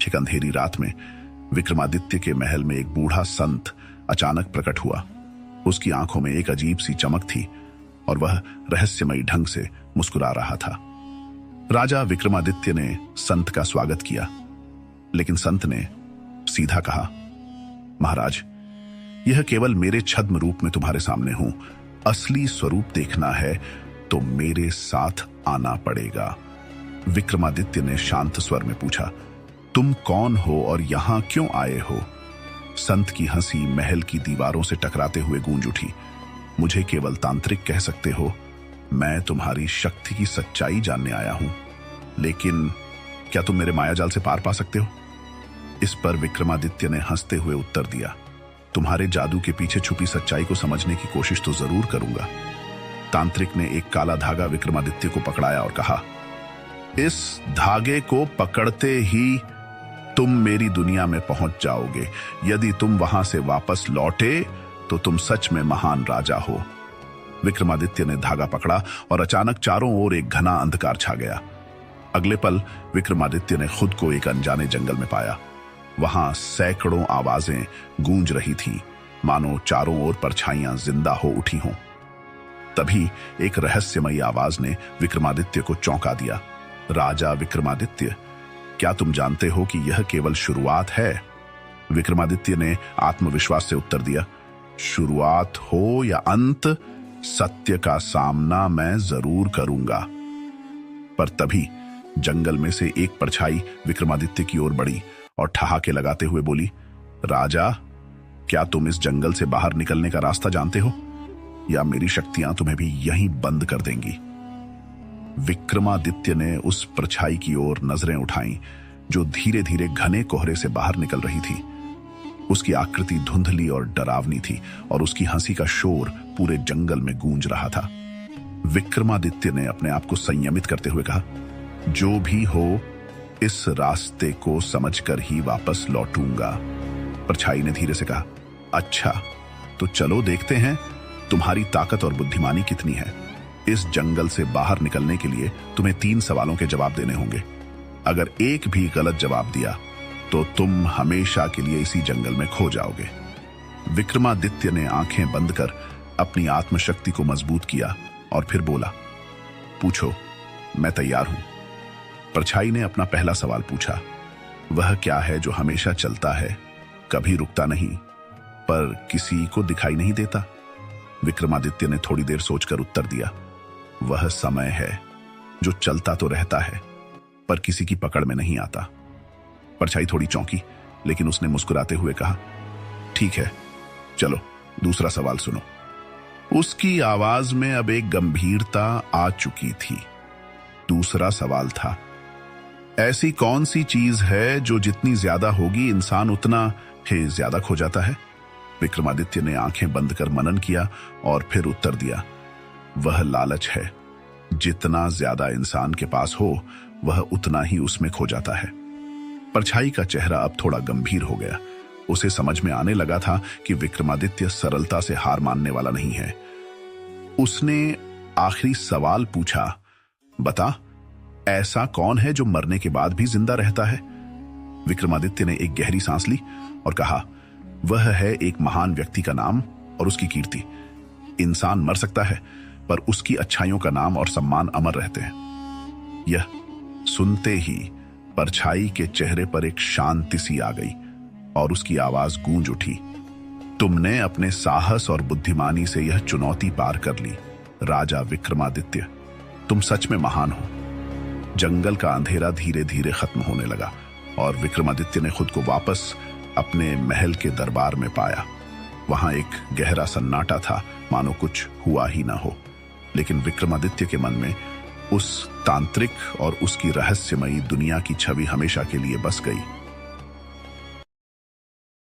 एक अंधेरी रात में विक्रमादित्य के महल में एक बूढ़ा संत अचानक प्रकट हुआ। उसकी आंखों में एक अजीब सी चमक थी और वह रहस्यमयी ढंग से मुस्कुरा रहा था। राजा विक्रमादित्य ने संत का स्वागत किया, लेकिन संत ने सीधा कहा, महाराज, यह केवल मेरे छद्म रूप में तुम्हारे सामने हूं। असली स्वरूप देखना है तो मेरे साथ आना पड़ेगा। विक्रमादित्य ने शांत स्वर में पूछा, तुम कौन हो और यहां क्यों आए हो? संत की हंसी महल की दीवारों से टकराते हुए गूंज उठी। मुझे केवल तांत्रिक कह सकते हो। मैं तुम्हारी शक्ति की सच्चाई जानने आया हूं, लेकिन क्या तुम मेरे मायाजाल से पार पा सकते हो? इस पर विक्रमादित्य ने हंसते हुए उत्तर दिया, तुम्हारे जादू के पीछे छुपी सच्चाई को समझने की कोशिश तो जरूर करूंगा। तांत्रिक ने एक काला धागा विक्रमादित्य को पकड़ाया और कहा, इस धागे को पकड़ते ही तुम मेरी दुनिया में पहुंच जाओगे। यदि तुम वहां से वापस लौटे तो तुम सच में महान राजा हो। विक्रमादित्य ने धागा पकड़ा और अचानक चारों ओर एक घना अंधकार छा गया। अगले पल विक्रमादित्य ने खुद को एक अनजाने जंगल में पाया। वहां सैकड़ों आवाजें गूंज रही थीं, मानो चारों ओर परछाइयां जिंदा हो उठी हों। तभी एक रहस्यमयी आवाज ने विक्रमादित्य को चौंका दिया, राजा विक्रमादित्य, क्या तुम जानते हो कि यह केवल शुरुआत है? विक्रमादित्य ने आत्मविश्वास से उत्तर दिया, शुरुआत हो या अंत, सत्य का सामना मैं जरूर करूंगा। पर तभी जंगल में से एक परछाई विक्रमादित्य की ओर बढ़ी और ठहाके लगाते हुए बोली, राजा, क्या तुम इस जंगल से बाहर निकलने का रास्ता जानते हो, या मेरी शक्तियां तुम्हें भी यहीं बंद कर देंगी? विक्रमादित्य ने उस परछाई की ओर नजरें उठाईं, जो धीरे धीरे घने कोहरे से बाहर निकल रही थी। उसकी आकृति धुंधली और डरावनी थी और उसकी हंसी का शोर पूरे जंगल में गूंज रहा था। विक्रमादित्य ने अपने आप को संयमित करते हुए कहा, जो भी हो, इस रास्ते को समझकर ही वापस लौटूंगा। परछाई ने धीरे से कहा, अच्छा, तो चलो देखते हैं तुम्हारी ताकत और बुद्धिमानी कितनी है। इस जंगल से बाहर निकलने के लिए तुम्हें 3 सवालों के जवाब देने होंगे। अगर एक भी गलत जवाब दिया तो तुम हमेशा के लिए इसी जंगल में खो जाओगे। विक्रमादित्य ने आंखें बंद कर अपनी आत्मशक्ति को मजबूत किया और फिर बोला, पूछो, मैं तैयार हूं। परछाई ने अपना पहला सवाल पूछा, वह क्या है जो हमेशा चलता है, कभी रुकता नहीं, पर किसी को दिखाई नहीं देता? विक्रमादित्य ने थोड़ी देर सोचकर उत्तर दिया, वह समय है जो चलता तो रहता है पर किसी की पकड़ में नहीं आता। परछाई थोड़ी चौंकी, लेकिन उसने मुस्कुराते हुए कहा, ठीक है, चलो दूसरा सवाल सुनो। उसकी आवाज में अब एक गंभीरता आ चुकी थी। दूसरा सवाल था, ऐसी कौन सी चीज है जो जितनी ज्यादा होगी इंसान उतना ही ज्यादा खो जाता है? विक्रमादित्य ने आंखें बंद कर मनन किया और फिर उत्तर दिया, वह लालच है। जितना ज्यादा इंसान के पास हो, वह उतना ही उसमें खो जाता है। परछाई का चेहरा अब थोड़ा गंभीर हो गया। उसे समझ में आने लगा था कि विक्रमादित्य सरलता से हार मानने वाला नहीं है। उसने आखिरी सवाल पूछा, बता, ऐसा कौन है जो मरने के बाद भी जिंदा रहता है? विक्रमादित्य ने एक गहरी सांस ली और कहा, वह है एक महान व्यक्ति का नाम और उसकी कीर्ति। इंसान मर सकता है, पर उसकी अच्छाइयों का नाम और सम्मान अमर रहते हैं। यह सुनते ही परछाई के चेहरे पर एक शांति सी आ गई और उसकी आवाज गूंज उठी, तुमने अपने साहस और बुद्धिमानी से यह चुनौती पार कर ली। राजा विक्रमादित्य, तुम सच में महान हो। जंगल का अंधेरा धीरे धीरे खत्म होने लगा और विक्रमादित्य ने खुद को वापस अपने महल के दरबार में पाया। वहां एक गहरा सन्नाटा था, मानो कुछ हुआ ही ना हो। लेकिन विक्रमादित्य के मन में उस तांत्रिक और उसकी रहस्यमयी दुनिया की छवि हमेशा के लिए बस गई।